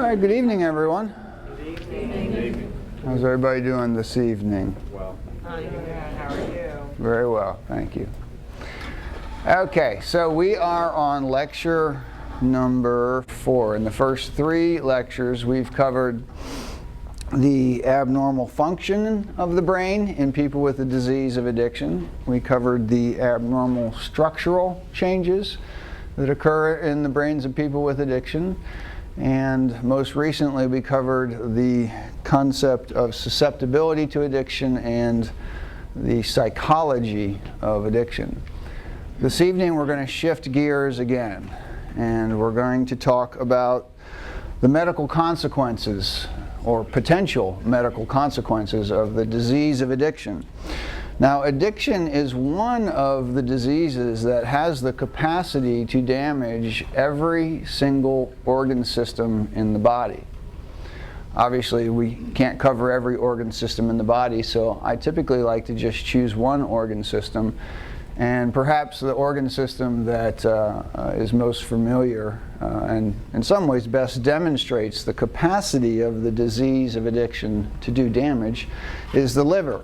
right, good evening, everyone. Good evening. How's everybody doing this evening? Well. How are you? Very well, thank you. Okay, so we are on lecture number 4. In the first 3 lectures, we've covered the abnormal function of the brain in people with the disease of addiction. We covered the abnormal structural changes that occur in the brains of people with addiction. And most recently, we covered the concept of susceptibility to addiction and the psychology of addiction. This evening, we're going to shift gears again, and we're going to talk about the medical consequences or potential medical consequences of the disease of addiction. Now, addiction is one of the diseases that has the capacity to damage every single organ system in the body. Obviously, we can't cover every organ system in the body, so I typically like to just choose one organ system, and perhaps the organ system that is most familiar and in some ways best demonstrates the capacity of the disease of addiction to do damage is the liver.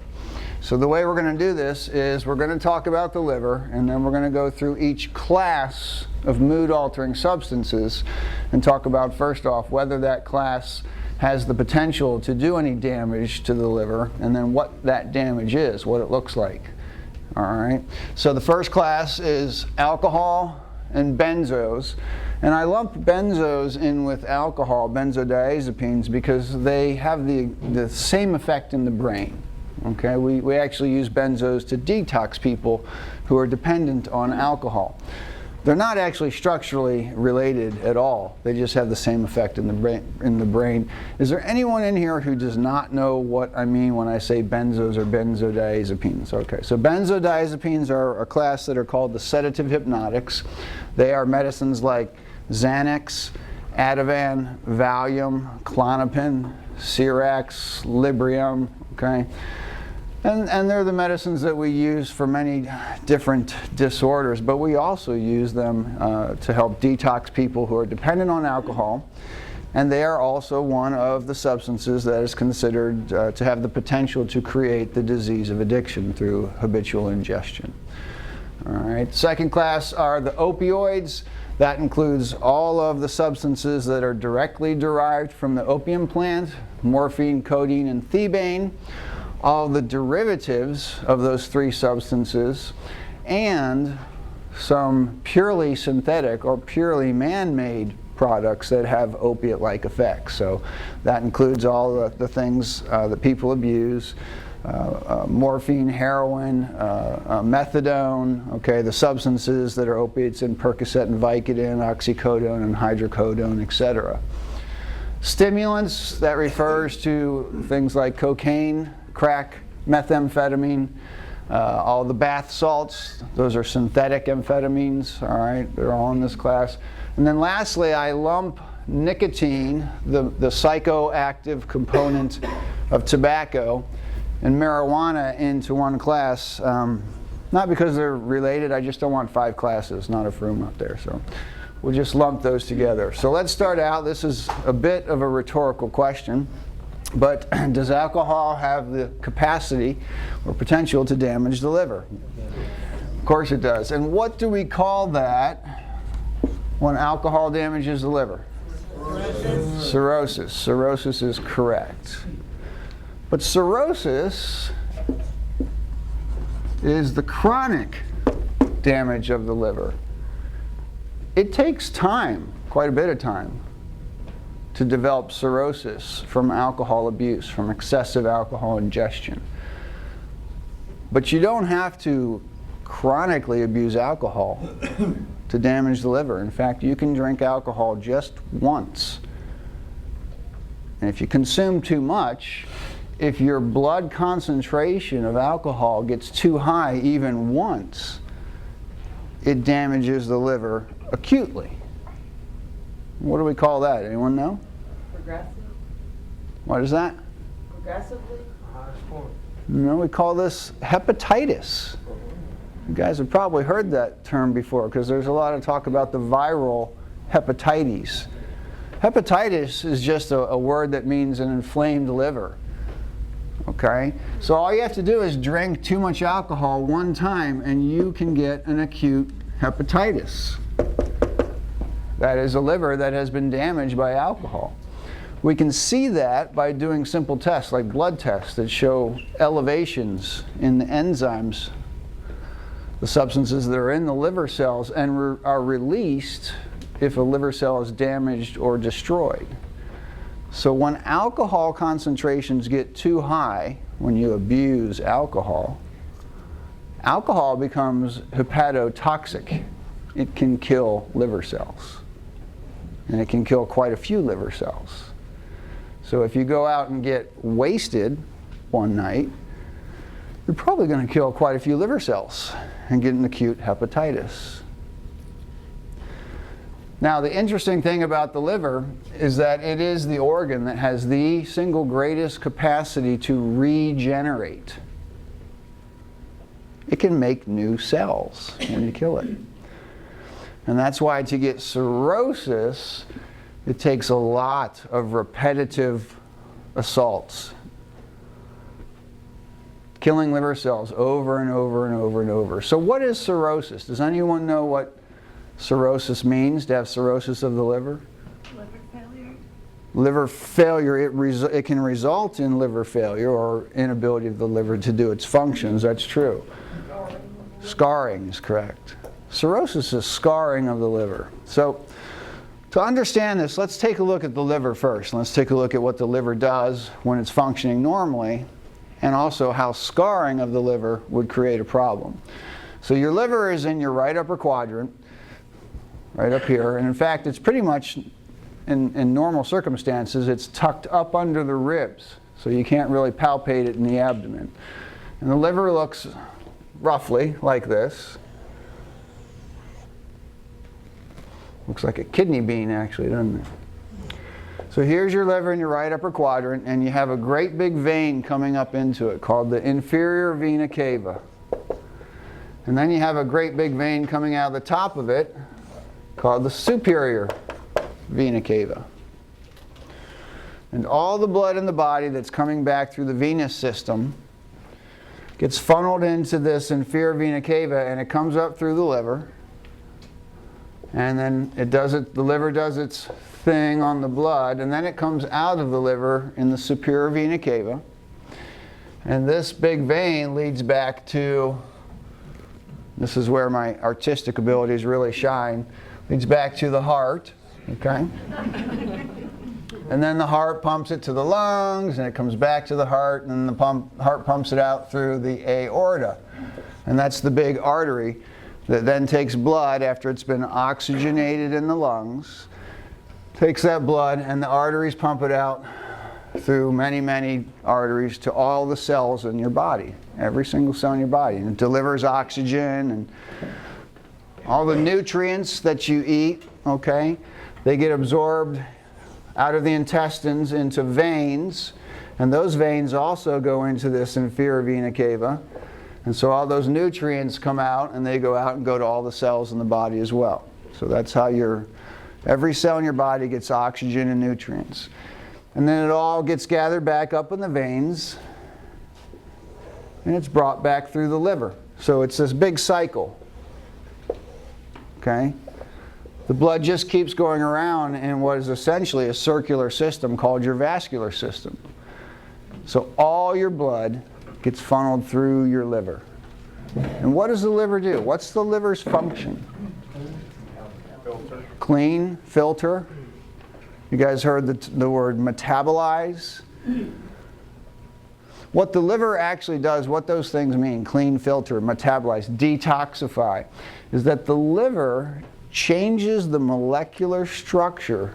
So the way we're going to do this is we're going to talk about the liver, and then we're going to go through each class of mood-altering substances and talk about, first off, whether that class has the potential to do any damage to the liver, and then what that damage is, what it looks like. All right. So the first class is alcohol and benzos. And I lump benzos in with alcohol, benzodiazepines, because they have the same effect in the brain. Okay, we actually use benzos to detox people who are dependent on alcohol. They're not actually structurally related at all. They just have the same effect in the brain. Is there anyone in here who does not know what I mean when I say benzos or benzodiazepines? Okay, so benzodiazepines are a class that are called the sedative hypnotics. They are medicines like Xanax, Ativan, Valium, Klonopin, Ciarex, Librium, okay? And they're the medicines that we use for many different disorders, but we also use them to help detox people who are dependent on alcohol. And they are also one of the substances that is considered to have the potential to create the disease of addiction through habitual ingestion. All right. Second class are the opioids. That includes all of the substances that are directly derived from the opium plant, morphine, codeine, and thebaine. All the derivatives of those 3 substances, and some purely synthetic or purely man-made products that have opiate-like effects. So that includes all the things that people abuse, morphine, heroin, methadone, okay, the substances that are opiates in Percocet and Vicodin, oxycodone and hydrocodone, etc. Stimulants, that refers to things like cocaine, crack, methamphetamine, all the bath salts, those are synthetic amphetamines, all right, they're all in this class. And then lastly, I lump nicotine, the psychoactive component of tobacco, and marijuana into one class, not because they're related, I just don't want 5 classes, not enough room up there, so we'll just lump those together. So let's start out. This is a bit of a rhetorical question. But does alcohol have the capacity or potential to damage the liver? Of course it does. And what do we call that when alcohol damages the liver? Cirrhosis. Cirrhosis. Cirrhosis is correct. But cirrhosis is the chronic damage of the liver. It takes time, quite a bit of time, to develop cirrhosis from alcohol abuse, from excessive alcohol ingestion. But you don't have to chronically abuse alcohol to damage the liver. In fact, you can drink alcohol just once. And if you consume too much, if your blood concentration of alcohol gets too high even once, it damages the liver acutely. What do we call that? Anyone know? Progressive? What is that? Progressively? No, we call this hepatitis. You guys have probably heard that term before because there's a lot of talk about the viral hepatitis. Hepatitis is just a word that means an inflamed liver. Okay? So all you have to do is drink too much alcohol one time and you can get an acute hepatitis. That is a liver that has been damaged by alcohol. We can see that by doing simple tests like blood tests that show elevations in the enzymes, the substances that are in the liver cells, and are released if a liver cell is damaged or destroyed. So when alcohol concentrations get too high, when you abuse alcohol, alcohol becomes hepatotoxic. It can kill liver cells. And it can kill quite a few liver cells. So if you go out and get wasted one night, you're probably going to kill quite a few liver cells and get an acute hepatitis. Now, the interesting thing about the liver is that it is the organ that has the single greatest capacity to regenerate. It can make new cells when you kill it. And that's why to get cirrhosis, it takes a lot of repetitive assaults. Killing liver cells over and over and over and over. So what is cirrhosis? Does anyone know what cirrhosis means, to have cirrhosis of the liver? Liver failure? Liver failure, it can result in liver failure or inability of the liver to do its functions. That's true. Scarring is correct. Cirrhosis is scarring of the liver. So to understand this, let's take a look at the liver first. Let's take a look at what the liver does when it's functioning normally, and also how scarring of the liver would create a problem. So your liver is in your right upper quadrant, right up here, and in fact it's pretty much, in normal circumstances, it's tucked up under the ribs, so you can't really palpate it in the abdomen. And the liver looks roughly like this. Looks like a kidney bean actually, doesn't it? So here's your liver in your right upper quadrant, and you have a great big vein coming up into it called the inferior vena cava. And then you have a great big vein coming out of the top of it called the superior vena cava. And all the blood in the body that's coming back through the venous system gets funneled into this inferior vena cava, and it comes up through the liver. And then the liver does its thing on the blood, and then it comes out of the liver in the superior vena cava. And this big vein leads back to, this is where my artistic abilities really shine, leads back to the heart, okay? And then the heart pumps it to the lungs, and it comes back to the heart, and then the heart pumps it out through the aorta. And that's the big artery that then takes blood after it's been oxygenated in the lungs, takes that blood, and the arteries pump it out through many, many arteries to all the cells in your body, every single cell in your body. And it delivers oxygen and all the nutrients that you eat, okay? They get absorbed out of the intestines into veins, and those veins also go into this inferior vena cava. And so all those nutrients come out, and they go out and go to all the cells in the body as well. So that's how every cell in your body gets oxygen and nutrients. And then it all gets gathered back up in the veins, and it's brought back through the liver. So it's this big cycle. Okay? The blood just keeps going around in what is essentially a circular system called your vascular system. So all your blood gets funneled through your liver. And what does the liver do? What's the liver's function? Filter. Clean, filter. You guys heard the word metabolize? What the liver actually does, what those things mean, clean, filter, metabolize, detoxify, is that the liver changes the molecular structure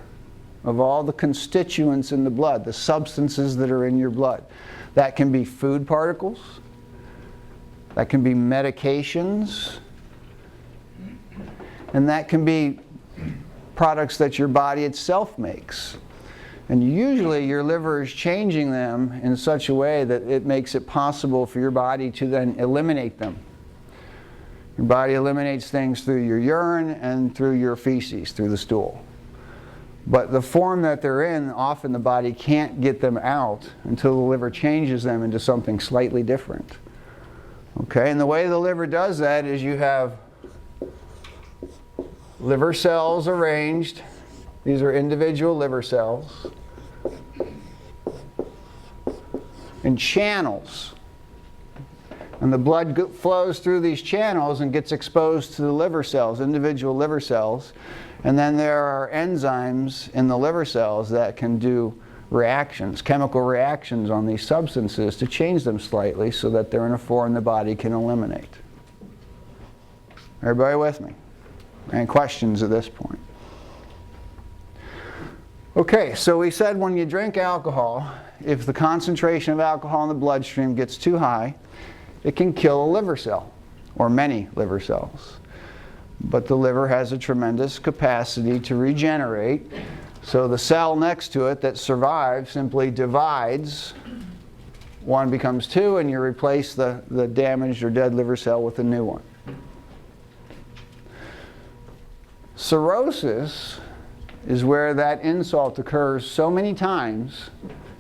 of all the constituents in the blood, the substances that are in your blood. That can be food particles, that can be medications, and that can be products that your body itself makes. And usually your liver is changing them in such a way that it makes it possible for your body to then eliminate them. Your body eliminates things through your urine and through your feces, through the stool. But the form that they're in, often the body can't get them out until the liver changes them into something slightly different. Okay, and the way the liver does that is you have liver cells arranged. These are individual liver cells. And channels. And the blood flows through these channels and gets exposed to the liver cells, individual liver cells. And then there are enzymes in the liver cells that can do reactions, chemical reactions on these substances to change them slightly so that they're in a form the body can eliminate. Everybody with me? Any questions at this point? Okay, so we said when you drink alcohol, if the concentration of alcohol in the bloodstream gets too high, it can kill a liver cell, or many liver cells. But the liver has a tremendous capacity to regenerate, so the cell next to it that survives simply divides. One becomes two, and you replace the damaged or dead liver cell with a new one. Cirrhosis is where that insult occurs so many times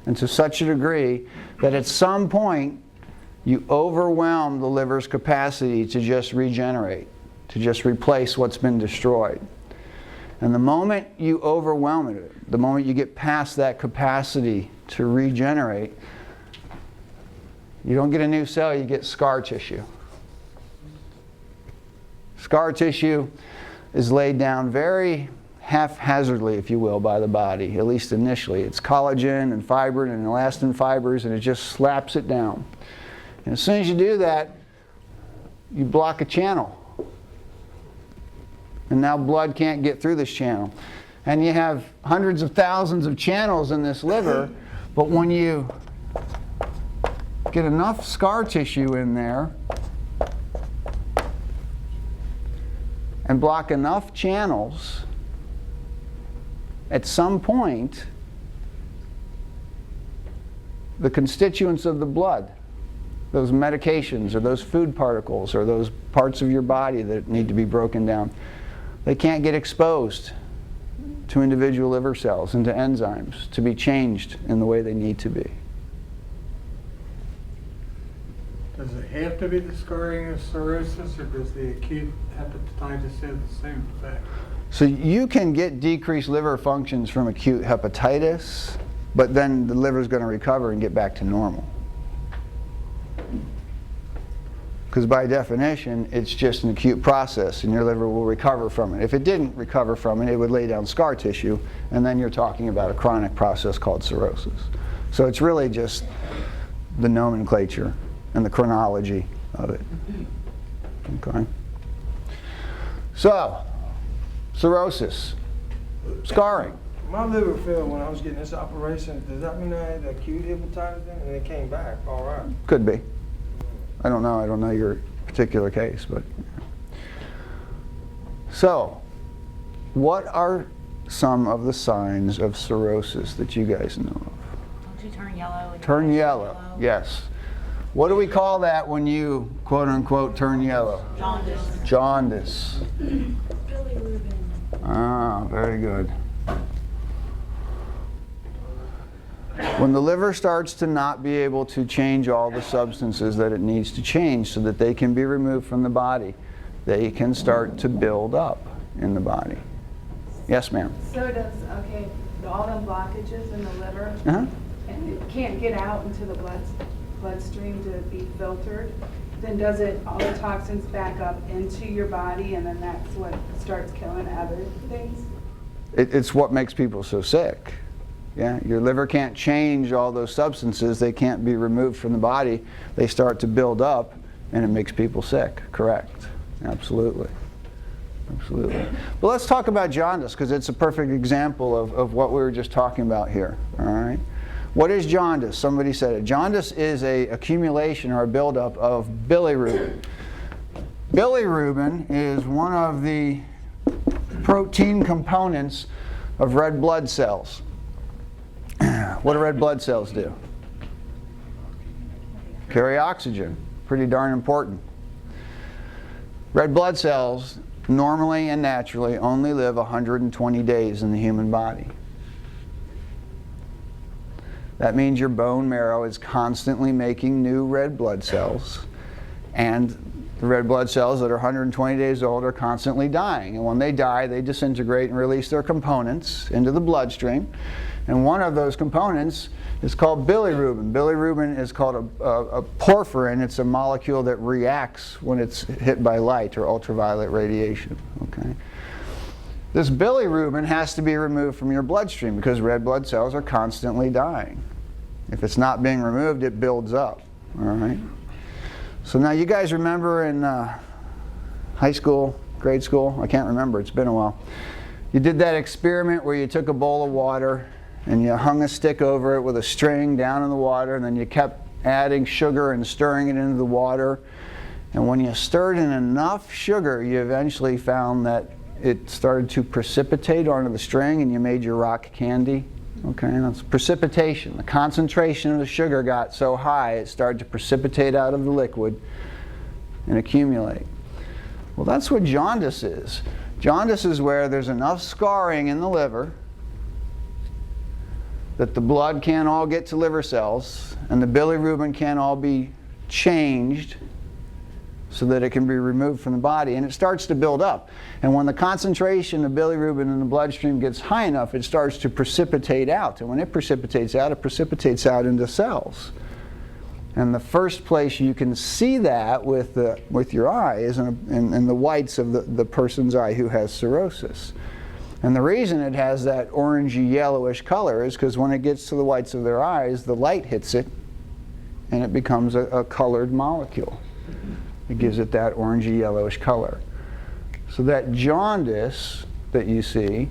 and to such a degree that at some point you overwhelm the liver's capacity to just regenerate, to just replace what's been destroyed. And the moment you overwhelm it, the moment you get past that capacity to regenerate, you don't get a new cell, you get scar tissue. Scar tissue is laid down very haphazardly, if you will, by the body, at least initially. It's collagen and fibrin and elastin fibers, and it just slaps it down. And as soon as you do that, you block a channel. And now blood can't get through this channel. And you have hundreds of thousands of channels in this liver, but when you get enough scar tissue in there and block enough channels, at some point, the constituents of the blood, those medications or those food particles or those parts of your body that need to be broken down, they can't get exposed to individual liver cells and to enzymes to be changed in the way they need to be. Does it have to be the scarring of cirrhosis, or does the acute hepatitis have the same effect? So you can get decreased liver functions from acute hepatitis, but then the liver is going to recover and get back to normal. Because by definition, it's just an acute process and your liver will recover from it. If it didn't recover from it, it would lay down scar tissue, and then you're talking about a chronic process called cirrhosis. So it's really just the nomenclature and the chronology of it. Okay? So, cirrhosis, scarring. My liver failed when I was getting this operation. Does that mean I had acute hepatitis then? And it came back all right? Could be. I don't know your particular case, but. So, what are some of the signs of cirrhosis that you guys know of? Don't you turn yellow? Turn yellow, yes. What do we call that when you, quote unquote, turn yellow? Jaundice. Jaundice. Bilirubin. Ah, very good. When the liver starts to not be able to change all the substances that it needs to change so that they can be removed from the body, they can start to build up in the body. Yes, ma'am? So does, all them blockages in the liver, Uh-huh. and it can't get out into the bloodstream to be filtered, then does it, all the toxins back up into your body, and then that's what starts killing other things? It's what makes people so sick. Yeah, your liver can't change all those substances. They can't be removed from the body. They start to build up, and it makes people sick. Correct. Absolutely. Absolutely. But let's talk about jaundice, because it's a perfect example of what we were just talking about here. All right. What is jaundice? Somebody said it. Jaundice is a accumulation or a buildup of bilirubin. Bilirubin is one of the protein components of red blood cells. What do red blood cells do? Carry oxygen. Pretty darn important. Red blood cells normally and naturally only live 120 days in the human body. That means your bone marrow is constantly making new red blood cells, and the red blood cells that are 120 days old are constantly dying. And when they die, they disintegrate and release their components into the bloodstream. And one of those components is called bilirubin. Bilirubin is called a porphyrin. It's a molecule that reacts when it's hit by light or ultraviolet radiation. Okay? This bilirubin has to be removed from your bloodstream because red blood cells are constantly dying. If it's not being removed, it builds up. All right? So now you guys remember in high school, grade school, I can't remember, it's been a while. You did that experiment where you took a bowl of water and you hung a stick over it with a string down in the water, and then you kept adding sugar and stirring it into the water. And when you stirred in enough sugar, you eventually found that it started to precipitate onto the string, and you made your rock candy. Okay, that's precipitation. The concentration of the sugar got so high it started to precipitate out of the liquid and accumulate. Well, that's what jaundice is. Jaundice is where there's enough scarring in the liver that the blood can't all get to liver cells and the bilirubin can't all be changed so that it can be removed from the body, and it starts to build up. And when the concentration of bilirubin in the bloodstream gets high enough, it starts to precipitate out. And when it precipitates out into cells. And the first place you can see that with your eye is in the whites of the person's eye who has cirrhosis. And the reason it has that orangey yellowish color is because when it gets to the whites of their eyes, the light hits it and it becomes a colored molecule. It gives it that orangey yellowish color. So that jaundice that you see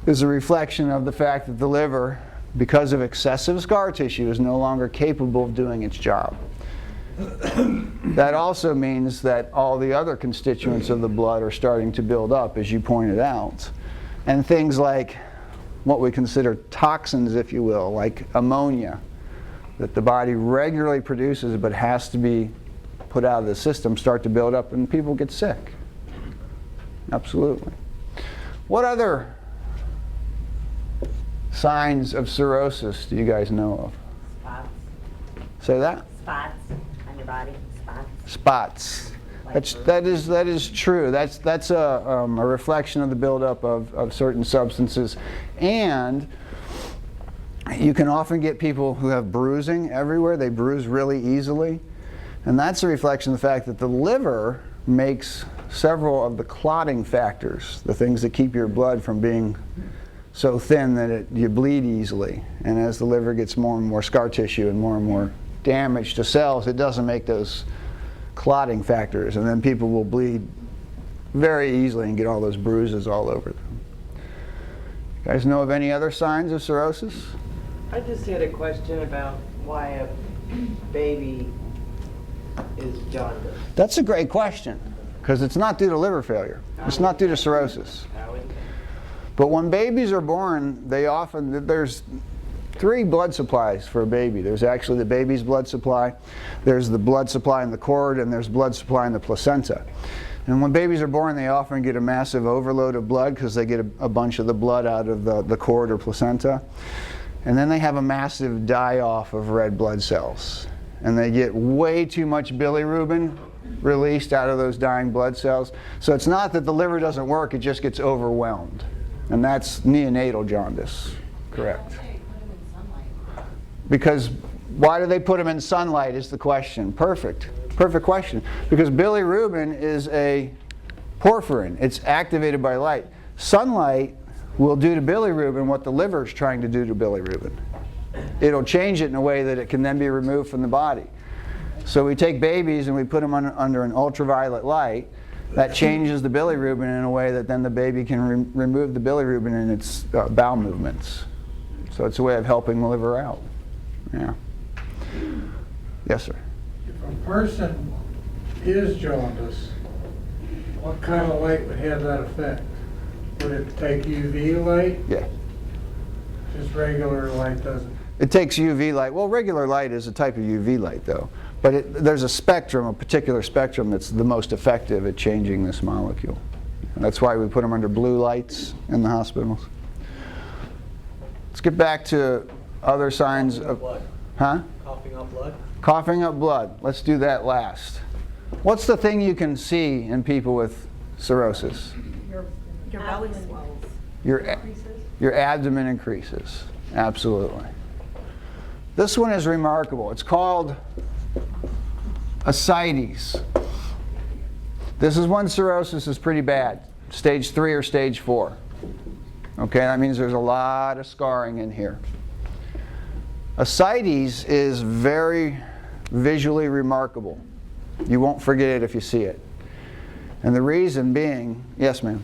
is a reflection of the fact that the liver, because of excessive scar tissue, is no longer capable of doing its job. That also means that all the other constituents of the blood are starting to build up, as you pointed out. And things like what we consider toxins, if you will, like ammonia, that the body regularly produces but has to be put out of the system, start to build up, and people get sick. Absolutely. What other signs of cirrhosis do you guys know of? Spots. Say that? Spots on your body. Spots. Spots. That is true. That's a reflection of the buildup of certain substances. And you can often get people who have bruising everywhere. They bruise really easily. And that's a reflection of the fact that the liver makes several of the clotting factors, the things that keep your blood from being so thin that you bleed easily. And as the liver gets more and more scar tissue and more damage to cells, it doesn't make those clotting factors. And then people will bleed very easily and get all those bruises all over them. You guys know of any other signs of cirrhosis? I just had a question about why a baby is jaundiced. That's a great question, because it's not due to liver failure. It's not due to cirrhosis. But when babies are born, there's 3 blood supplies for a baby. There's actually the baby's blood supply, there's the blood supply in the cord, and there's blood supply in the placenta. And when babies are born, they often get a massive overload of blood because they get a bunch of the blood out of the cord or placenta. And then they have a massive die-off of red blood cells. And they get way too much bilirubin released out of those dying blood cells. So it's not that the liver doesn't work, it just gets overwhelmed. And that's neonatal jaundice, correct. Because why do they put them in sunlight is the question. Perfect question. Because bilirubin is a porphyrin. It's activated by light. Sunlight will do to bilirubin what the liver is trying to do to bilirubin. It'll change it in a way that it can then be removed from the body. So we take babies and we put them under an ultraviolet light. That changes the bilirubin in a way that then the baby can remove the bilirubin in its bowel movements. So it's a way of helping the liver out. Yeah. Yes, sir. If a person is jaundiced, what kind of light would have that effect? Would it take UV light? Yeah. Just regular light doesn't? It takes UV light. Well, regular light is a type of UV light, though. But there's a spectrum, a particular spectrum, that's the most effective at changing this molecule. That's why we put them under blue lights in the hospitals. Let's get back to other signs of... blood. Huh? Coughing up blood. Coughing up blood. Let's do that last. What's the thing you can see in people with cirrhosis? Your belly swells. Your abdomen increases. Absolutely. This one is remarkable. It's called ascites. This is when cirrhosis is pretty bad, stage 3 or stage 4. Okay, that means there's a lot of scarring in here. Ascites is very visually remarkable. You won't forget it if you see it. And the reason being, yes ma'am?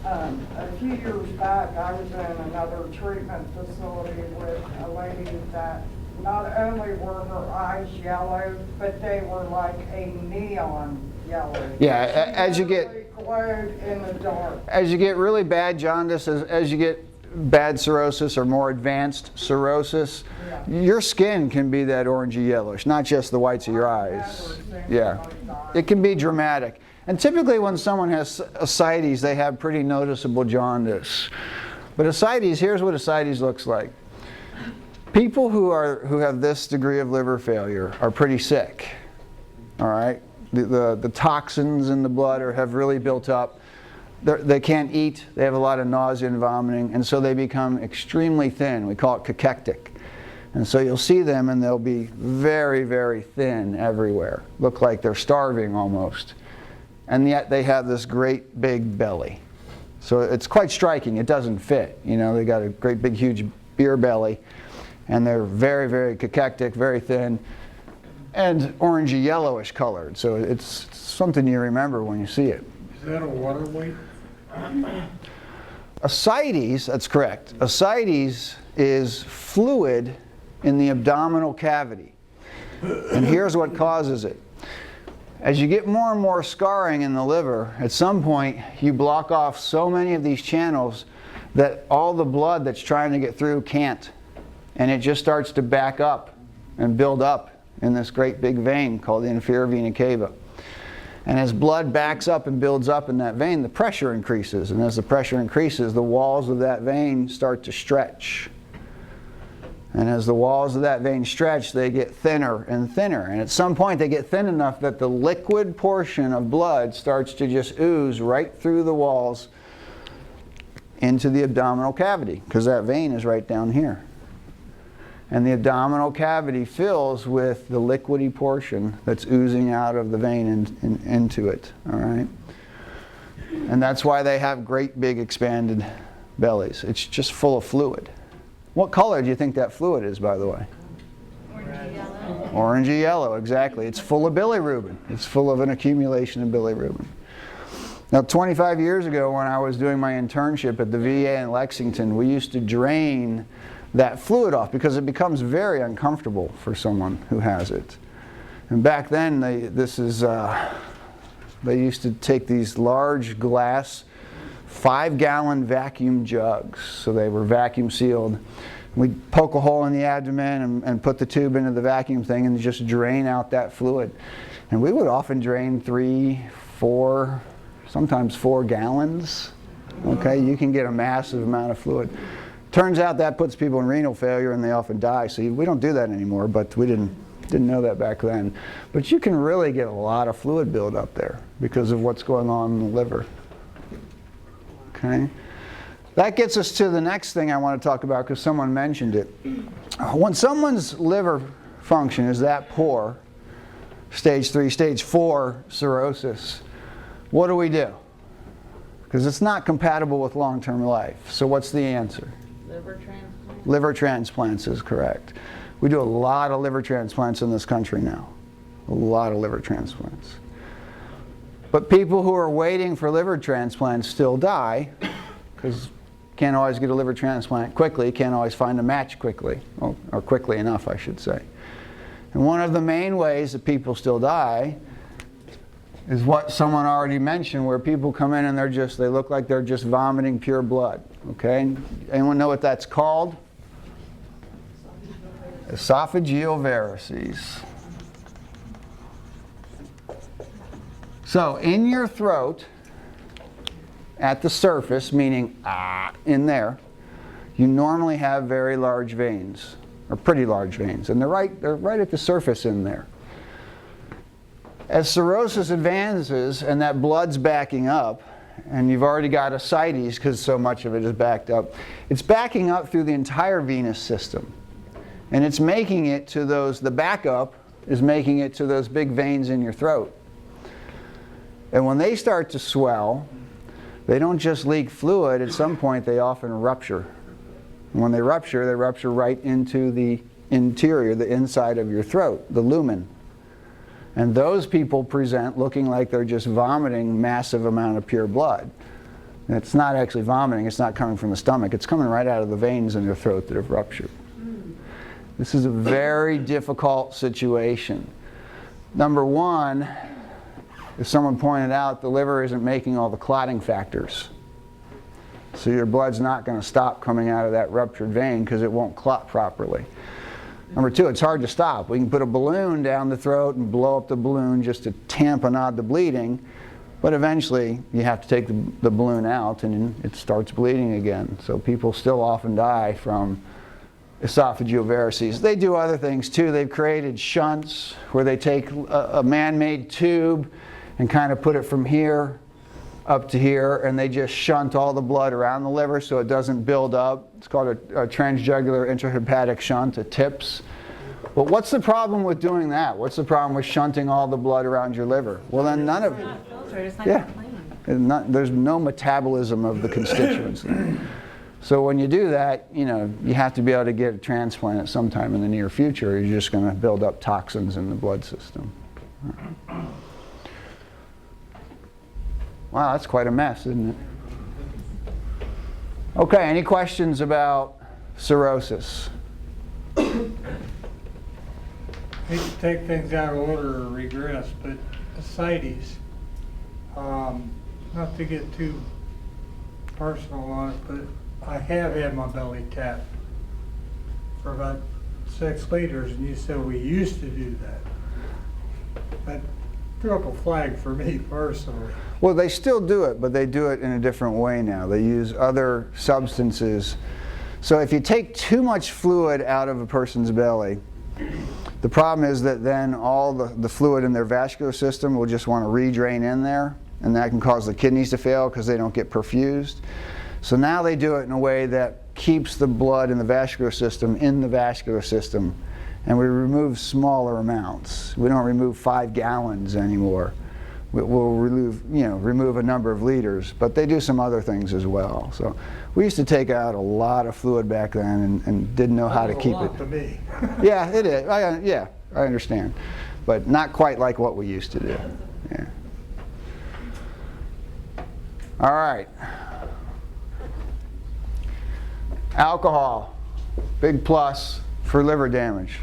A few years back, I was in another treatment facility with a lady that not only were her eyes yellow, but they were like a neon yellow. Yeah, She as you literally get glowed in the dark. as you get really bad jaundice, as you get bad cirrhosis or more advanced cirrhosis, your skin can be that orangey yellowish, not just the whites of your eyes. Yeah, it can be dramatic. And typically when someone has ascites, they have pretty noticeable jaundice. But ascites, here's what ascites looks like. People who have this degree of liver failure are pretty sick. All right, the toxins in the blood have really built up. They can't eat. They have a lot of nausea and vomiting, and so they become extremely thin. We call it cachectic. And so you'll see them, and they'll be very, very thin everywhere. Look like they're starving almost. And yet they have this great big belly. So it's quite striking. It doesn't fit. You know, they got a great big huge beer belly, and they're very, very cachectic, very thin, and orangey yellowish colored. So it's something you remember when you see it. Is that a water weight? Ascites, that's correct. Ascites is fluid in the abdominal cavity. And here's what causes it. As you get more and more scarring in the liver, at some point you block off so many of these channels that all the blood that's trying to get through can't. And it just starts to back up and build up in this great big vein called the inferior vena cava. And as blood backs up and builds up in that vein, the pressure increases. And as the pressure increases, the walls of that vein start to stretch. And as the walls of that vein stretch, they get thinner and thinner. And at some point, they get thin enough that the liquid portion of blood starts to just ooze right through the walls into the abdominal cavity, because that vein is right down here. And the abdominal cavity fills with the liquidy portion that's oozing out of the vein into it. All right? And that's why they have great big expanded bellies. It's just full of fluid. What color do you think that fluid is, by the way? Orangey yellow. Orangey yellow, exactly. It's full of bilirubin. It's full of an accumulation of bilirubin. Now, 25 years ago, when I was doing my internship at the VA in Lexington, we used to drain that fluid off because it becomes very uncomfortable for someone who has it. And back then, they used to take these large glass 5-gallon vacuum jugs, so they were vacuum sealed. We'd poke a hole in the abdomen and put the tube into the vacuum thing and just drain out that fluid. And we would often drain 3, 4, sometimes 4 gallons. Okay, you can get a massive amount of fluid. Turns out that puts people in renal failure and they often die. So we don't do that anymore, but we didn't know that back then. But you can really get a lot of fluid build-up there because of what's going on in the liver. Okay, that gets us to the next thing I want to talk about because someone mentioned it. When someone's liver function is that poor, stage 3, stage 4 cirrhosis, what do we do? Because it's not compatible with long-term life. So what's the answer? Liver transplant. Liver transplants is correct. We do a lot of liver transplants in this country now. A lot of liver transplants. But people who are waiting for liver transplants still die because can't always get a liver transplant quickly, can't always find a match quickly, or quickly enough, I should say. And one of the main ways that people still die is what someone already mentioned, where people come in and they look like they're just vomiting pure blood. Okay? Anyone know what that's called? Esophageal varices. So in your throat, at the surface, meaning in there, you normally have very large veins, or pretty large veins, and they're right at the surface in there. As cirrhosis advances and that blood's backing up, and you've already got ascites because so much of it is backed up, it's backing up through the entire venous system. And it's making it to the backup is making it to those big veins in your throat. And when they start to swell, they don't just leak fluid, at some point they often rupture. And when they rupture right into the interior, the inside of your throat, the lumen. And those people present looking like they're just vomiting massive amount of pure blood. And it's not actually vomiting, it's not coming from the stomach, it's coming right out of the veins in your throat that have ruptured. This is a very difficult situation. Number one, as someone pointed out, the liver isn't making all the clotting factors. So your blood's not going to stop coming out of that ruptured vein because it won't clot properly. Number two, it's hard to stop. We can put a balloon down the throat and blow up the balloon just to tamponade the bleeding, but eventually you have to take the balloon out and it starts bleeding again. So people still often die from esophageal varices. They do other things too. They've created shunts where they take a man-made tube and kind of put it from here up to here, and they just shunt all the blood around the liver so it doesn't build up. It's called a transjugular intrahepatic shunt, a TIPS. But what's the problem with doing that? What's the problem with shunting all the blood around your liver? Well, then none of there's no metabolism of the constituents there. So when you do that, you have to be able to get a transplant at some time in the near future. You're just going to build up toxins in the blood system. Wow, that's quite a mess, isn't it? Okay, any questions about cirrhosis? Hate to take things out of order or regress, but ascites, not to get too personal on it, but I have had my belly tapped for about 6 liters, and you said we used to do that. That threw up a flag for me personally. Well, they still do it, but they do it in a different way now. They use other substances. So if you take too much fluid out of a person's belly, the problem is that then all the fluid in their vascular system will just want to redrain in there, and that can cause the kidneys to fail because they don't get perfused. So now they do it in a way that keeps the blood in the vascular system in the vascular system, and we remove smaller amounts. We don't remove 5 gallons anymore. We'll remove a number of liters, but they do some other things as well. So we used to take out a lot of fluid back then and didn't know how to keep it. To me. Yeah, it is. I understand, but not quite like what we used to do. Yeah. All right. Alcohol, big plus for liver damage.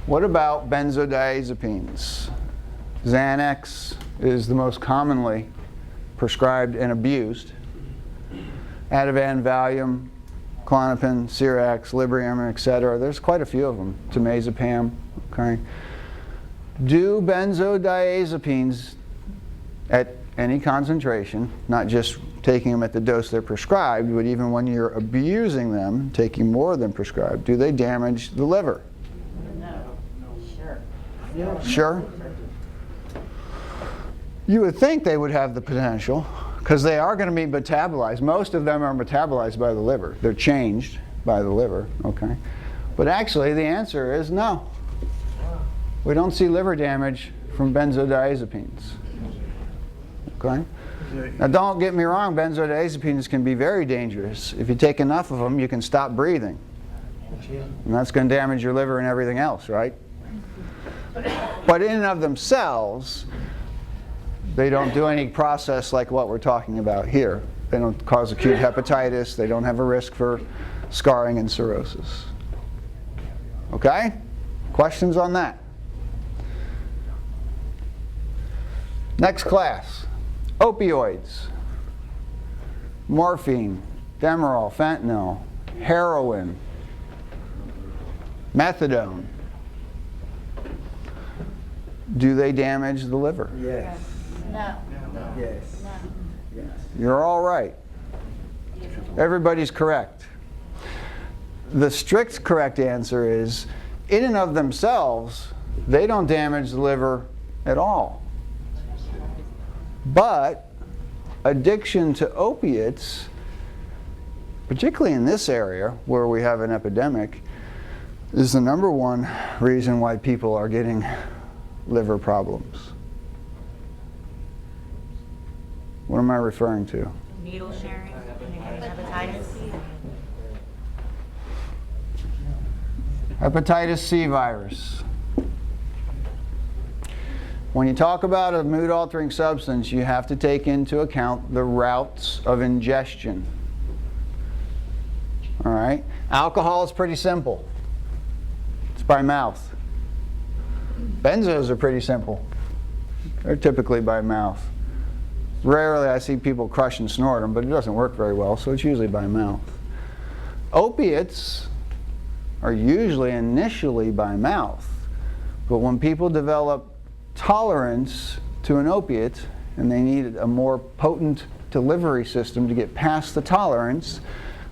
What about benzodiazepines? Xanax is the most commonly prescribed and abused. Ativan, Valium, Klonopin, Cirax, Librium, etc. There's quite a few of them. Temazepam. Okay. Do benzodiazepines at any concentration, not just taking them at the dose they're prescribed, but even when you're abusing them, taking more than prescribed, do they damage the liver? No. Sure. Sure? You would think they would have the potential, because they are going to be metabolized. Most of them are metabolized by the liver. They're changed by the liver, okay? But actually, the answer is no. We don't see liver damage from benzodiazepines. Okay? Now don't get me wrong, benzodiazepines can be very dangerous. If you take enough of them, you can stop breathing. And that's going to damage your liver and everything else, right? But in and of themselves, they don't do any process like what we're talking about here. They don't cause acute hepatitis. They don't have a risk for scarring and cirrhosis. Okay? Questions on that? Next class. Opioids. Morphine, Demerol, fentanyl, heroin, methadone. Do they damage the liver? Yes. No. Yes. No. You're all right. Everybody's correct. The strict correct answer is, in and of themselves, they don't damage the liver at all. But addiction to opiates, particularly in this area where we have an epidemic, is the number one reason why people are getting liver problems. What am I referring to? Needle sharing, hepatitis. Hepatitis C virus. When you talk about a mood-altering substance, you have to take into account the routes of ingestion. All right? Alcohol is pretty simple. It's by mouth. Benzos are pretty simple. They're typically by mouth. Rarely I see people crush and snort them, but it doesn't work very well, so it's usually by mouth. Opiates are usually initially by mouth, but when people develop tolerance to an opiate and they need a more potent delivery system to get past the tolerance,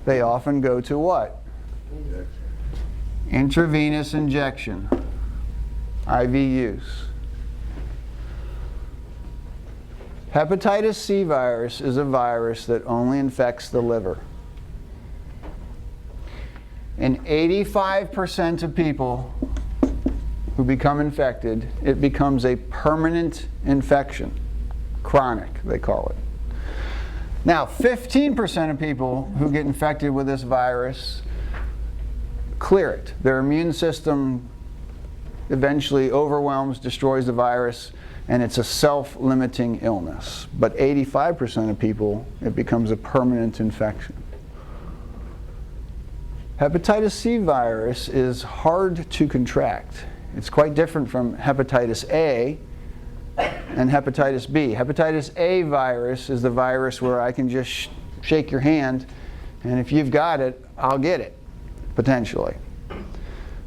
they often go to what? Intravenous injection, IV use. Hepatitis C virus is a virus that only infects the liver. In 85% of people who become infected, it becomes a permanent infection. Chronic, they call it. Now, 15% of people who get infected with this virus clear it. Their immune system eventually overwhelms, destroys the virus, and it's a self-limiting illness. But 85% of people, it becomes a permanent infection. Hepatitis C virus is hard to contract. It's quite different from hepatitis A and hepatitis B. Hepatitis A virus is the virus where I can just shake your hand, and if you've got it, I'll get it, potentially.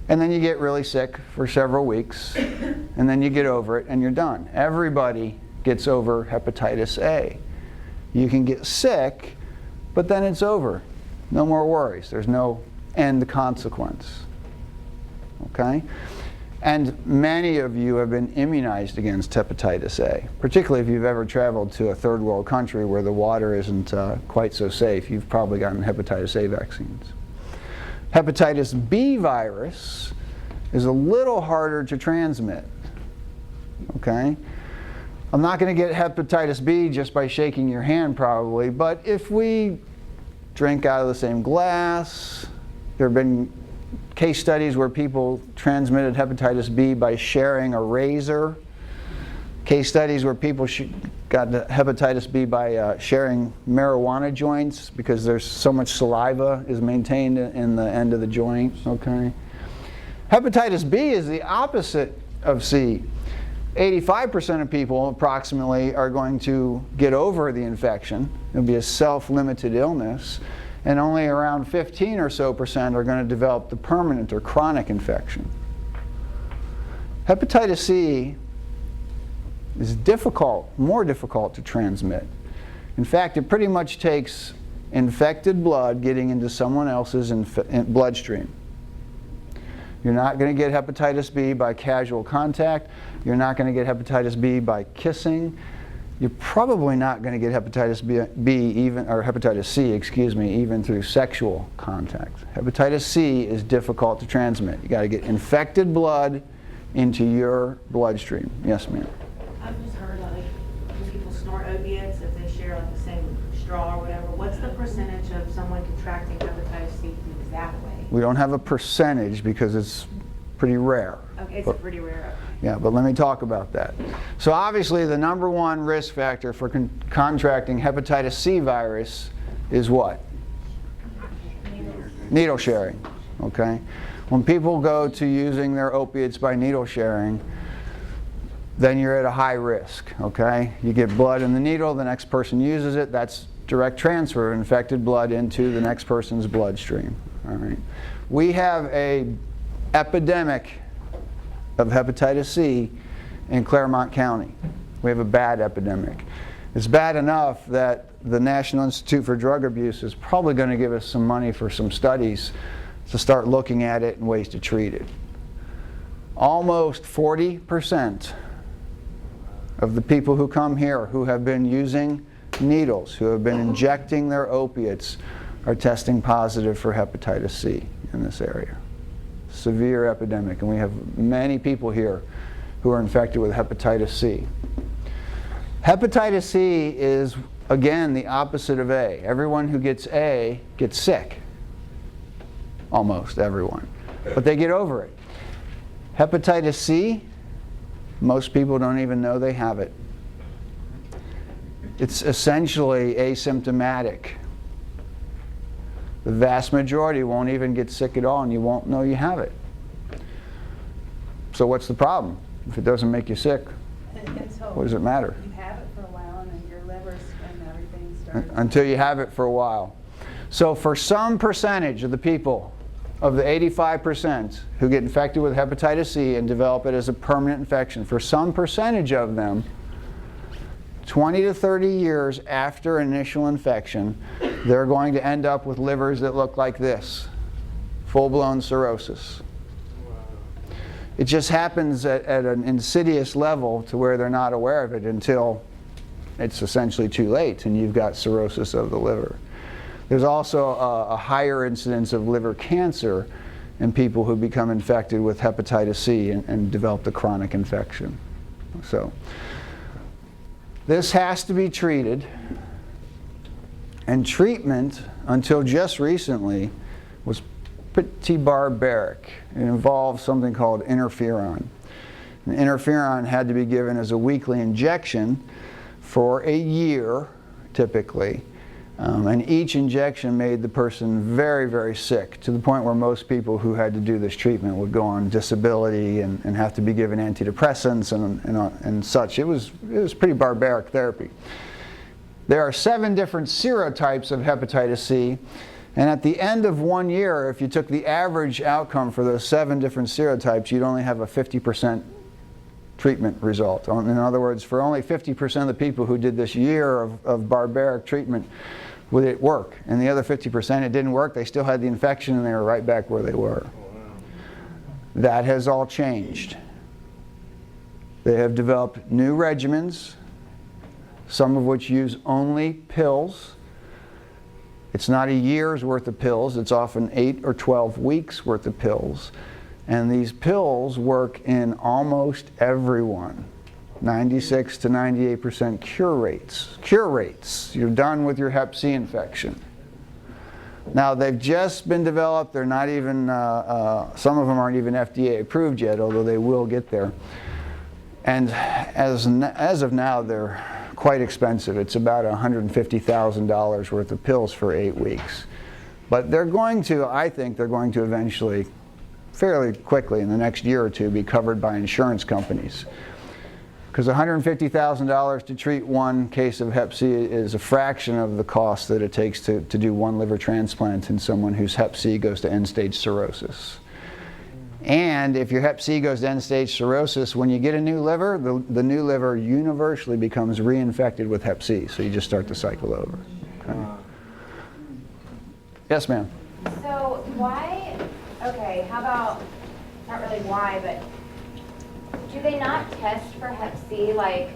And then you get really sick for several weeks, and then you get over it and you're done. Everybody gets over hepatitis A. You can get sick, but then it's over. No more worries. There's no end consequence. Okay? And many of you have been immunized against hepatitis A, particularly if you've ever traveled to a third world country where the water isn't quite so safe. You've probably gotten hepatitis A vaccines. Hepatitis B virus is a little harder to transmit. Okay? I'm not going to get hepatitis B just by shaking your hand probably, but if we drink out of the same glass, there have been case studies where people transmitted hepatitis B by sharing a razor. Case studies where people got hepatitis B by sharing marijuana joints because there's so much saliva is maintained in the end of the joint. Okay. Hepatitis B is the opposite of C. 85% of people approximately are going to get over the infection. It'll be a self-limited illness. And only around 15 or so % are going to develop the permanent or chronic infection. Hepatitis C is difficult, more difficult to transmit. In fact, it pretty much takes infected blood getting into someone else's bloodstream. You're not going to get hepatitis B by casual contact. You're not going to get hepatitis B by kissing. You're probably not going to get hepatitis B even, or hepatitis C, excuse me, even through sexual contact. Hepatitis C is difficult to transmit. You got to get infected blood into your bloodstream. Yes, ma'am. I've just heard like when people snort opiates, if they share like the same straw or whatever, what's the percentage of someone contracting hepatitis C that way? We don't have a percentage because it's pretty rare. Okay, it's pretty rare. Yeah, but let me talk about that. So obviously the number one risk factor for contracting hepatitis C virus is what? Needle sharing, okay? When people go to using their opiates by needle sharing, then you're at a high risk, okay? You get blood in the needle, the next person uses it, that's direct transfer of infected blood into the next person's bloodstream, all right? We have an epidemic of hepatitis C in Claremont County. We have a bad epidemic. It's bad enough that the National Institute for Drug Abuse is probably going to give us some money for some studies to start looking at it and ways to treat it. Almost 40% of the people who come here who have been using needles, who have been injecting their opiates, are testing positive for hepatitis C in this area. Severe epidemic, and we have many people here who are infected with hepatitis C. Hepatitis C is, again, the opposite of A. Everyone who gets A gets sick. Almost everyone. But they get over it. Hepatitis C, most people don't even know they have it. It's essentially asymptomatic. The vast majority won't even get sick at all, and you won't know you have it. So what's the problem? If it doesn't make you sick, what does it matter? You have it for a while, and then your livers and everything starts. Until you have it for a while. So for some percentage of the people, of the 85% who get infected with hepatitis C and develop it as a permanent infection, for some percentage of them, 20 to 30 years after initial infection, they're going to end up with livers that look like this, full-blown cirrhosis. It just happens at an insidious level to where they're not aware of it until it's essentially too late and you've got cirrhosis of the liver. There's also a higher incidence of liver cancer in people who become infected with hepatitis C and develop the chronic infection. So this has to be treated, and treatment until just recently was pretty barbaric. It involved something called interferon. And interferon had to be given as a weekly injection for a year, typically. And each injection made the person very, very sick, to the point where most people who had to do this treatment would go on disability and have to be given antidepressants and such. It was pretty barbaric therapy. There are 7 different serotypes of hepatitis C, and at the end of 1 year, if you took the average outcome for those 7 different serotypes, you'd only have a 50% treatment result. In other words, for only 50% of the people who did this year of barbaric treatment, would it work? And the other 50%, it didn't work. They still had the infection and they were right back where they were. That has all changed. They have developed new regimens, some of which use only pills. It's not a year's worth of pills. It's often 8 or 12 weeks worth of pills. And these pills work in almost everyone. 96 to 98% cure rates. Cure rates. You're done with your hep C infection. Now, they've just been developed. They're not even, some of them aren't even FDA approved yet, although they will get there. And as of now, they're quite expensive. It's about $150,000 worth of pills for 8 weeks. But they're going to, I think they're going to eventually, fairly quickly in the next year or two, be covered by insurance companies. Because $150,000 to treat one case of hep C is a fraction of the cost that it takes to do one liver transplant in someone whose hep C goes to end-stage cirrhosis. And if your hep C goes to end-stage cirrhosis, when you get a new liver, the new liver universally becomes reinfected with hep C. So you just start the cycle over. Okay. Yes, ma'am. So why, okay, how about, not really why, but do they not test for hep C like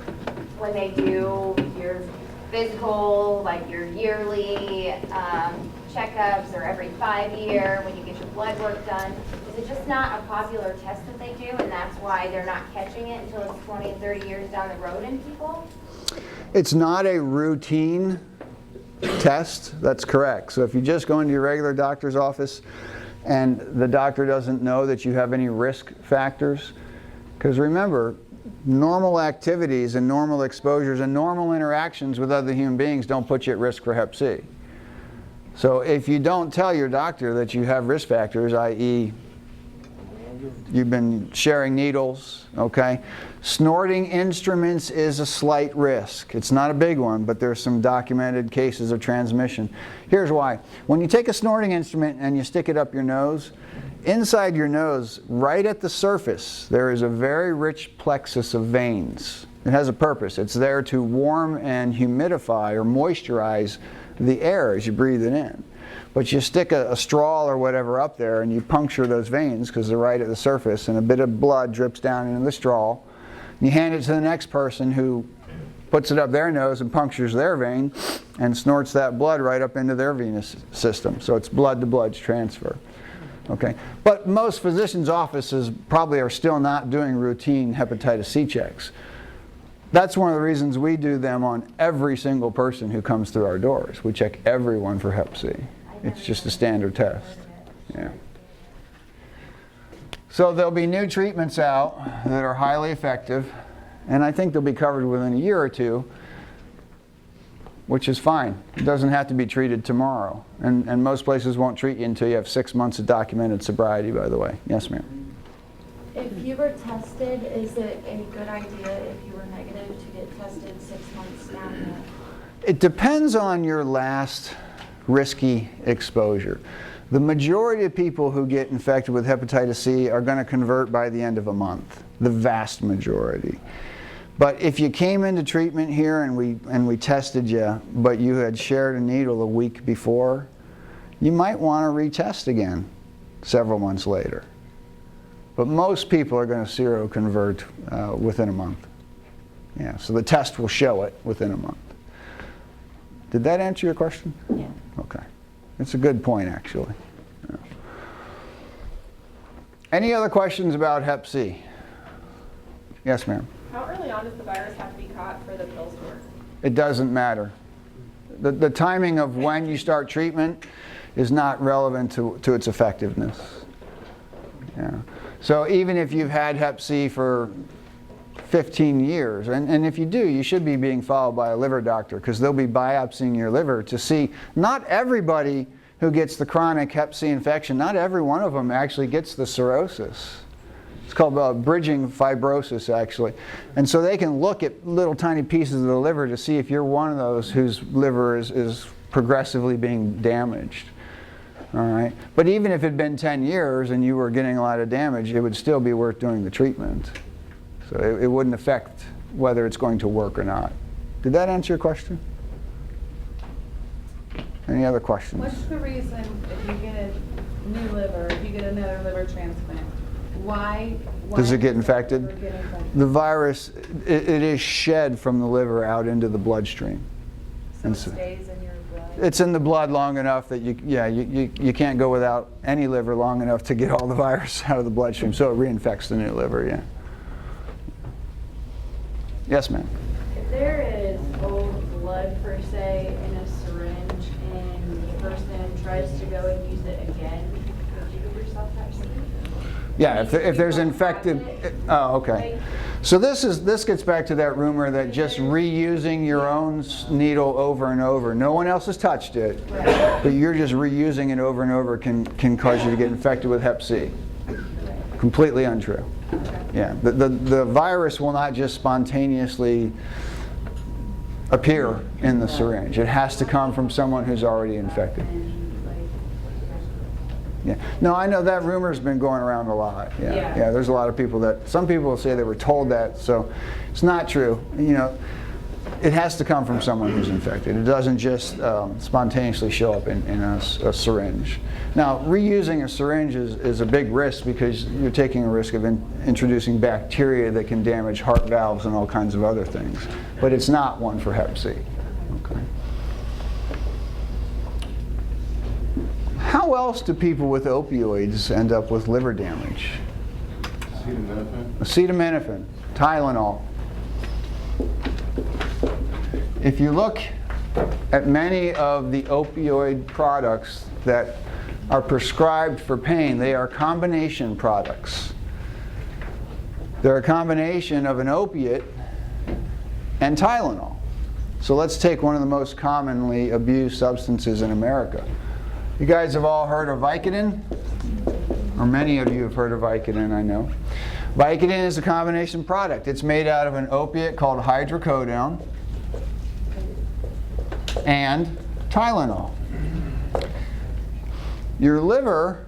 when they do your physical, like your yearly checkups, or every 5 years when you get your blood work done? Is it just not a popular test that they do, and that's why they're not catching it until it's 20 and 30 years down the road in people? It's not a routine test, that's correct. So if you just go into your regular doctor's office and the doctor doesn't know that you have any risk factors, because remember, normal activities and normal exposures and normal interactions with other human beings don't put you at risk for hep C. So if you don't tell your doctor that you have risk factors, i.e. you've been sharing needles, okay? Snorting instruments is a slight risk. It's not a big one, but there's some documented cases of transmission. Here's why. When you take a snorting instrument and you stick it up your nose, inside your nose, right at the surface, there is a very rich plexus of veins. It has a purpose. It's there to warm and humidify or moisturize the air as you breathe it in. But you stick a straw or whatever up there and you puncture those veins because they're right at the surface, and a bit of blood drips down into the straw. You hand it to the next person who puts it up their nose and punctures their vein and snorts that blood right up into their venous system. So it's blood-to-blood transfer. Okay? But most physicians' offices probably are still not doing routine hepatitis C checks. That's one of the reasons we do them on every single person who comes through our doors. We check everyone for hep C. It's just a standard test. Yeah. So there'll be new treatments out that are highly effective, and I think they'll be covered within a year or two, which is fine. It doesn't have to be treated tomorrow. And most places won't treat you until you have 6 months of documented sobriety, by the way. Yes, ma'am. If you were tested, is it a good idea if you were negative to get tested 6 months down? It depends on your last risky exposure. The majority of people who get infected with hepatitis C are going to convert by the end of a month, the vast majority. But if you came into treatment here and we tested you, but you had shared a needle a week before, you might want to retest again several months later. But most people are going to seroconvert within a month. Yeah, so the test will show it within a month. Did that answer your question? Yeah. Okay. It's a good point, actually. Yeah. Any other questions about hep C? Yes, ma'am. How early on does the virus have to be caught for the pills to work? It doesn't matter. The timing of when you start treatment is not relevant to its effectiveness. Yeah. So even if you've had hep C for 15 years, and if you do, you should be being followed by a liver doctor because they'll be biopsying your liver to see. Not everybody who gets the chronic hep C infection, not every one of them actually gets the cirrhosis. It's called bridging fibrosis, actually. And so they can look at little tiny pieces of the liver to see if you're one of those whose liver is progressively being damaged. All right. But even if it had been 10 years and you were getting a lot of damage, it would still be worth doing the treatment. So it wouldn't affect whether it's going to work or not. Did that answer your question? Any other questions? What's the reason if you get a new liver, if you get another liver transplant, why does it get infected? does the liver get infected? The virus, it is shed from the liver out into the bloodstream. So it stays in your blood? It's in the blood long enough that you can't go without any liver long enough to get all the virus out of the bloodstream. So it reinfects the new liver, yeah. Yes, ma'am. If there is old blood, per se, in a syringe and the person tries to go and use it again, could you give yourself hep C? Yeah, if there's infected, oh, okay. So this gets back to that rumor that just reusing your own needle over and over, no one else has touched it, but you're just reusing it over and over can cause you to get infected with hep C. Completely untrue. Yeah, the virus will not just spontaneously appear in the syringe. It has to come from someone who's already infected. Yeah. No, I know that rumor's been going around a lot. Yeah. Yeah, there's a lot of people some people say they were told that, so it's not true. You know, it has to come from someone who's infected. It doesn't just spontaneously show up in a syringe. Now, reusing a syringe is a big risk because you're taking a risk of introducing bacteria that can damage heart valves and all kinds of other things. But it's not one for hep C. Okay. How else do people with opioids end up with liver damage? Acetaminophen, Tylenol. If you look at many of the opioid products that are prescribed for pain, they are combination products. They're a combination of an opiate and Tylenol. So let's take one of the most commonly abused substances in America. You guys have all heard of Vicodin? Or many of you have heard of Vicodin, I know. Vicodin is a combination product. It's made out of an opiate called hydrocodone and Tylenol. Your liver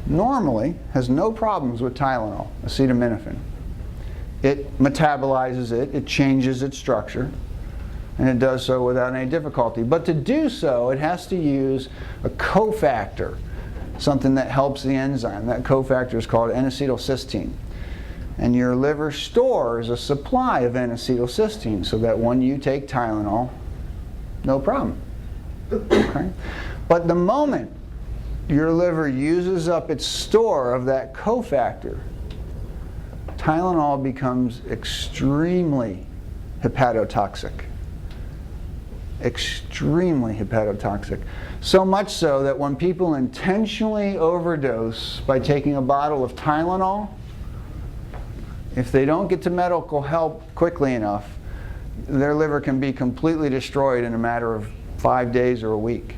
normally has no problems with Tylenol, acetaminophen. it metabolizes it, it changes its structure, and it does so without any difficulty. But to do so, it has to use a cofactor, something that helps the enzyme. That cofactor is called N-acetylcysteine. And your liver stores a supply of N-acetylcysteine so that when you take Tylenol, no problem. Okay? But the moment your liver uses up its store of that cofactor, Tylenol becomes extremely hepatotoxic. Extremely hepatotoxic. So much so that when people intentionally overdose by taking a bottle of Tylenol, if they don't get to medical help quickly enough, their liver can be completely destroyed in a matter of 5 days or a week.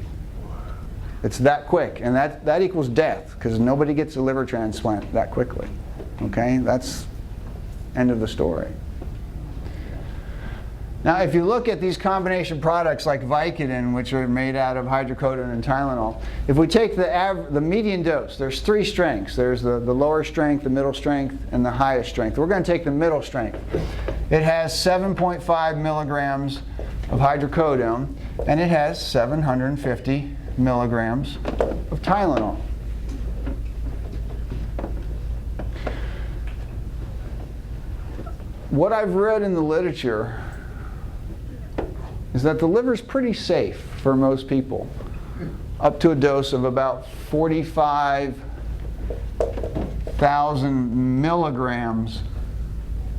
It's that quick, and that equals death, because nobody gets a liver transplant that quickly. Okay, that's end of the story. Now, if you look at these combination products like Vicodin, which are made out of hydrocodone and Tylenol, if we take the median dose, there's 3 strengths. There's the lower strength, the middle strength, and the highest strength. We're going to take the middle strength. It has 7.5 milligrams of hydrocodone, and it has 750 milligrams of Tylenol. What I've read in the literature is that the liver is pretty safe for most people, up to a dose of about 45,000 milligrams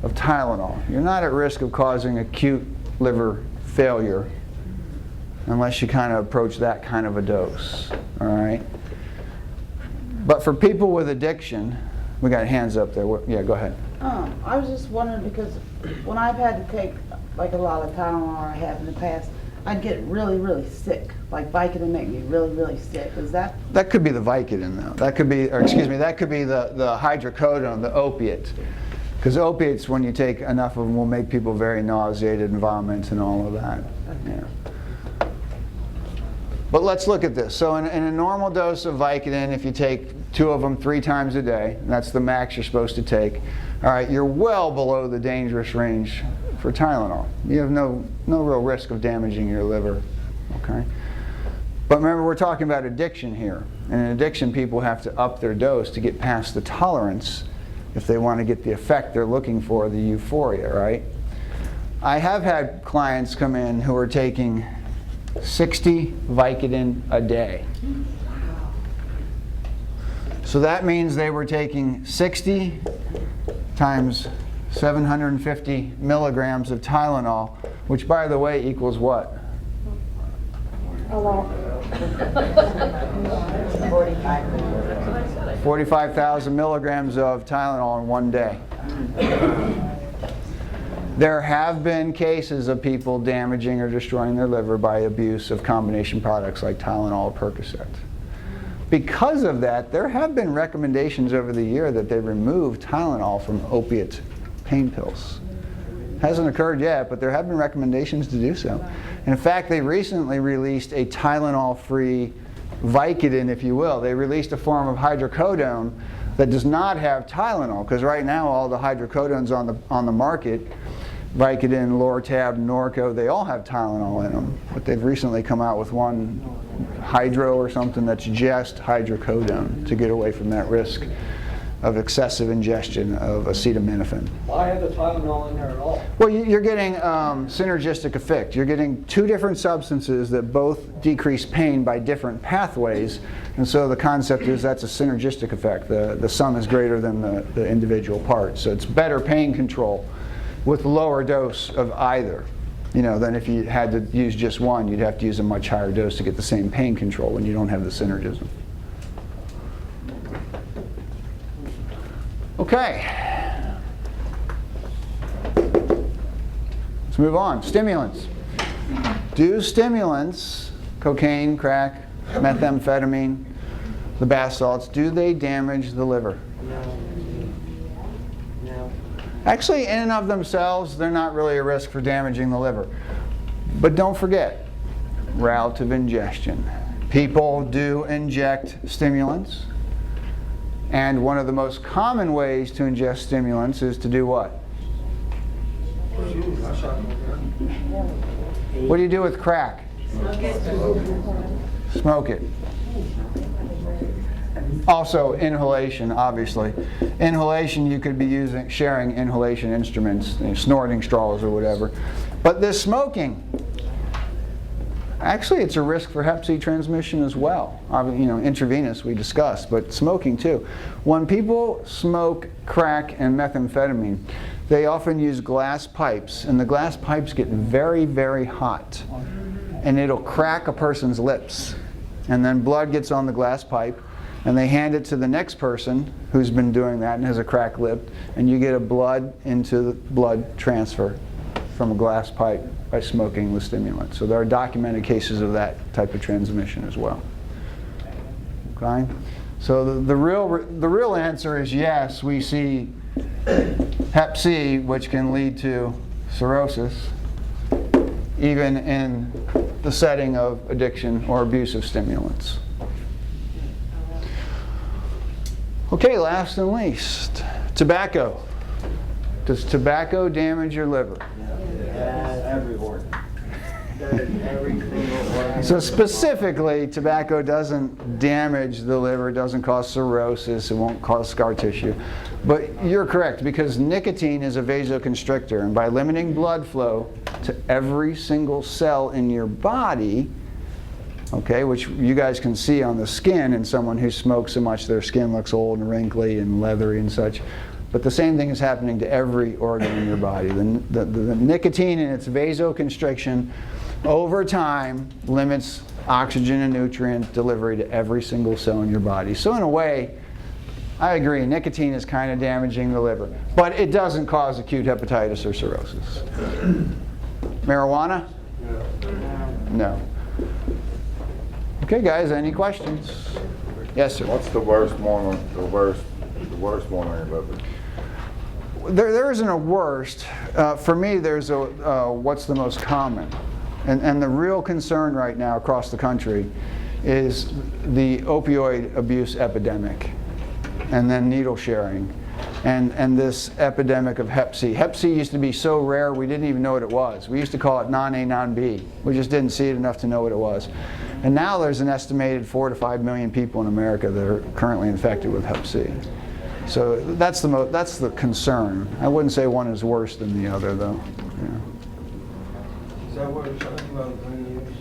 of Tylenol. You're not at risk of causing acute liver failure unless you kind of approach that kind of a dose, all right? But for people with addiction, we got hands up there. Yeah, go ahead. I was just wondering, because when I've had to take like a lot of Tylenol, or I have in the past, I'd get really, really sick. Like Vicodin make me really, really sick. Is that? That could be the Vicodin, though. That could be, or excuse me, that could be the hydrocodone, the opiate. Because opiates, when you take enough of them, will make people very nauseated and vomit and all of that. Yeah. But let's look at this. So in a normal dose of Vicodin, if you take 2 of them 3 times a day, and that's the max you're supposed to take, all right, you're well below the dangerous range for Tylenol. You have no real risk of damaging your liver, okay? But remember, we're talking about addiction here. And in addiction, people have to up their dose to get past the tolerance if they want to get the effect they're looking for, the euphoria, right? I have had clients come in who are taking 60 Vicodin a day. So that means they were taking 60 times 750 milligrams of Tylenol, which, by the way, equals what? 45,000 milligrams of Tylenol in one day. There have been cases of people damaging or destroying their liver by abuse of combination products like Tylenol or Percocet. Because of that, there have been recommendations over the year that they remove Tylenol from opiate pain pills. Hasn't occurred yet, but there have been recommendations to do so. And in fact, they recently released a Tylenol-free Vicodin, if you will. They released a form of hydrocodone that does not have Tylenol, because right now all the hydrocodones on the market, Vicodin, Lortab, Norco, they all have Tylenol in them. But they've recently come out with one hydro or something that's just hydrocodone to get away from that risk of excessive ingestion of acetaminophen. Why have the Tylenol in there at all? Well, you're getting synergistic effect. You're getting 2 different substances that both decrease pain by different pathways, and so the concept is that's a synergistic effect. The sum is greater than the individual parts, so it's better pain control with lower dose of either. You know, than if you had to use just one, you'd have to use a much higher dose to get the same pain control when you don't have the synergism. Okay. Let's move on. Stimulants. Do stimulants, cocaine, crack, methamphetamine, the bath salts, do they damage the liver? No. Actually, in and of themselves, they're not really a risk for damaging the liver. But don't forget, route of ingestion. People do inject stimulants. And one of the most common ways to ingest stimulants is to do what? Shoot, I shot my gun. What do you do with crack? Smoke it. Also, inhalation, obviously. Inhalation, you could be sharing inhalation instruments, snorting straws or whatever. But this smoking, actually it's a risk for hep C transmission as well. Intravenous we discussed, but smoking too. When people smoke crack and methamphetamine, they often use glass pipes, and the glass pipes get very, very hot. And it'll crack a person's lips. And then blood gets on the glass pipe, and they hand it to the next person who's been doing that and has a cracked lip, and you get a blood into the blood transfer from a glass pipe by smoking the stimulant. So there are documented cases of that type of transmission as well. Okay? So the real answer is yes, we see hep C, which can lead to cirrhosis, even in the setting of addiction or abuse of stimulants. Okay, last and least, tobacco. Does tobacco damage your liver? Yes, everywhere. Every single organ. So specifically, tobacco doesn't damage the liver, doesn't cause cirrhosis, it won't cause scar tissue. But you're correct, because nicotine is a vasoconstrictor, and by limiting blood flow to every single cell in your body, okay, which you guys can see on the skin in someone who smokes so much their skin looks old and wrinkly and leathery and such. But the same thing is happening to every organ in your body. The nicotine and its vasoconstriction over time limits oxygen and nutrient delivery to every single cell in your body. So in a way, I agree, nicotine is kind of damaging the liver. But it doesn't cause acute hepatitis or cirrhosis. Marijuana? No. Okay, guys, any questions? Yes, sir. What's the worst one on your liver? There isn't a worst. For me, there's a what's the most common. And the real concern right now across the country is the opioid abuse epidemic, and then needle sharing, and this epidemic of hep C. Hep C used to be so rare we didn't even know what it was. We used to call it non-A, non-B. We just didn't see it enough to know what it was. And now there's an estimated 4 to 5 million people in America that are currently infected with hep C. So that's the concern. I wouldn't say one is worse than the other, though. Yeah. Is that what we're talking about gun use?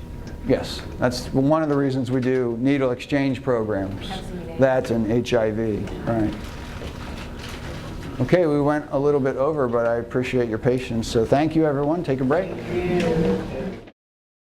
Yes, that's one of the reasons we do needle exchange programs. That and HIV, right. Okay, we went a little bit over, but I appreciate your patience. So thank you, everyone. Take a break.